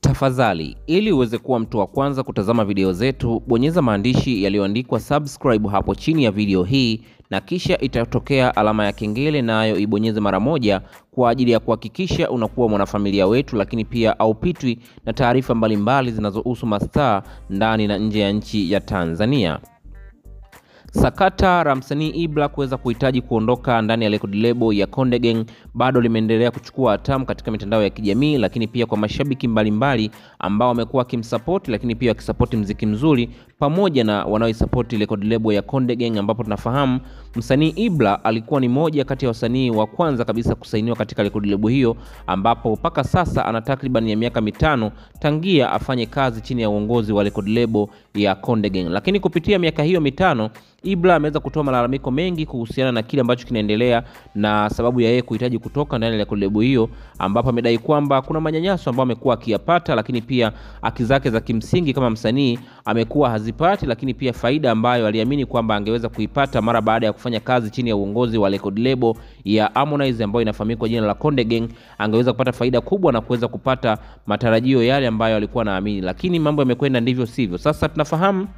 Tafadhali, ili uweze kuwa mtu wa kwanza kutazama video zetu, bonyeza maandishi yaliyoandikwa subscribe hapo chini ya video hii na kisha itatokea alama ya kengele nayo ibonyeze mara moja kwa ajili ya kuhakikisha unakuwa mwanafamilia wetu, lakini pia haupitwi na taarifa mbalimbali zinazohusu mastaa ndani na nje ya nchi ya Tanzania. Sakata la msanii Ibra kuweza kuhitaji kuondoka ndani ya record label ya Konde Gang bado limeendelea kuchukua hatamu katika mitandao ya kijamii, lakini pia kwa mashabiki mbalimbali ambao wamekuwa kimsupport, lakini pia wakisupport muziki mzuri pamoja na wanaoisupport record label ya Konde Gang, ambapo tunafahamu msanii Ibra alikuwa ni moja kati ya wasanii wa kwanza kabisa kusainiwa katika record label hiyo, ambapo mpaka sasa ana takriban ya miaka 5 tangia afanye kazi chini ya uongozi wa record label ya Konde Gang. Lakini kupitia miaka hiyo 5 Ibra ameweza kutoa malalamiko mengi kuhusiana na kile ambacho kinaendelea na sababu ya yeye kuhitaji kutoka ndani ya label hiyo, ambapo amedai kwamba kuna manyanyaso ambayo amekuwa akiyapata, lakini pia haki zake za kimsingi kama msanii amekuwa hazipati, lakini pia faida ambayo aliamini kwamba angeweza kuipata mara baada ya kufanya kazi chini ya uongozi wa record label ya Harmonize ambayo inafahamika kwa jina la Konde Gang, angeweza kupata faida kubwa na kuweza kupata matarajio yale ambayo alikuwa anaamini, lakini mambo yamekwenda ndivyo sivyo. Sasa tunafahamu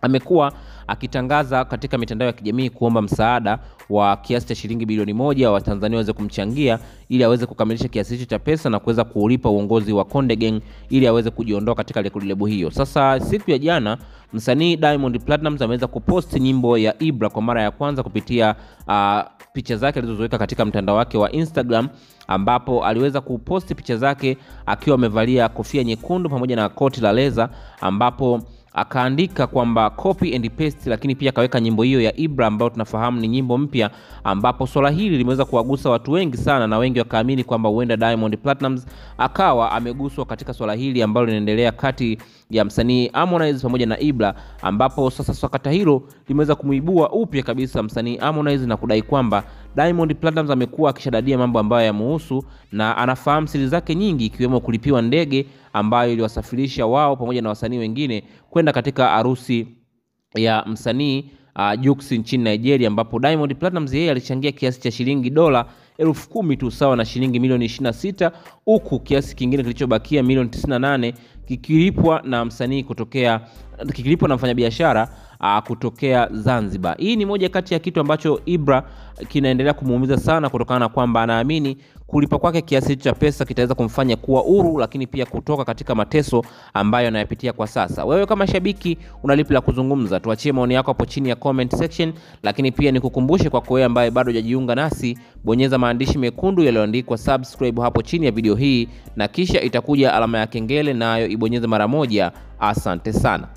amekuwa akitangaza katika mitandao ya kijamii kuomba msaada wa kiasi cha shilingi bilioni 1 wa Tanzania waweze kumchangia ili aweze kukamilisha kiasi hicho cha pesa na kuweza kuulipa uongozi wa Konde Gang ili aweze kujiondoa katika record label hiyo. Sasa siku ya jana msanii Diamond Platnumz ameweza kupost nyimbo ya Ibra kwa mara ya kwanza kupitia picha zake alizozoweka katika mtandao wake wa Instagram, ambapo aliweza kupost picha zake akiwa amevalia kofia nyekundu pamoja na koti la leza, ambapo akaandika kwamba copy and paste, lakini pia akaweka nyimbo hiyo ya Ibra ambayo tunafahamu ni nyimbo mpya, ambapo swala hili limeweza kuwagusa watu wengi sana na wengi wakaamini kwamba huenda Diamond Platnumz akawa ameguswa katika swala hili ambalo linaendelea kati ya msanii Harmonize pamoja na Ibra, ambapo sasa sakata hilo limeweza kumuibua upya kabisa msanii Harmonize na kudai kwamba Diamond Platnumz amekuwa akishadadia mambo ambayo yamuhusu na anafahamu siri zake nyingi, ikiwemo kulipiwa ndege ambayo iliwasafirisha wao pamoja na wasanii wengine kwenda katika harusi ya msanii Jux nchini Nigeria, ambapo Diamond Platnumz yeye alichangia kiasi cha shilingi dola 10,000 tu sawa na shilingi milioni 26, huku kiasi kingine kilichobakia milioni 98 kikilipwa na msanii kikilipwa na mfanyabiashara kutokea Zanzibar. Hii ni moja kati ya kitu ambacho Ibra kinaendelea kumuumiza sana, kutokana na kwamba anaamini kulipa kwake kiasi cha pesa kitaweza kumfanya kuwa huru, lakini pia kutoka katika mateso ambayo anayapitia kwa sasa. Wewe kama shabiki unalipi la kuzungumza? Tuachie maoni yako hapo chini ya comment section, lakini pia nikukumbushe kwa wewe ambaye bado hujajiunga nasi, bonyeza maandishi mekundu yaliyoandikwa subscribe hapo chini ya video hii na kisha itakuja alama ya kengele nayo ibonyeze mara moja. Asante sana.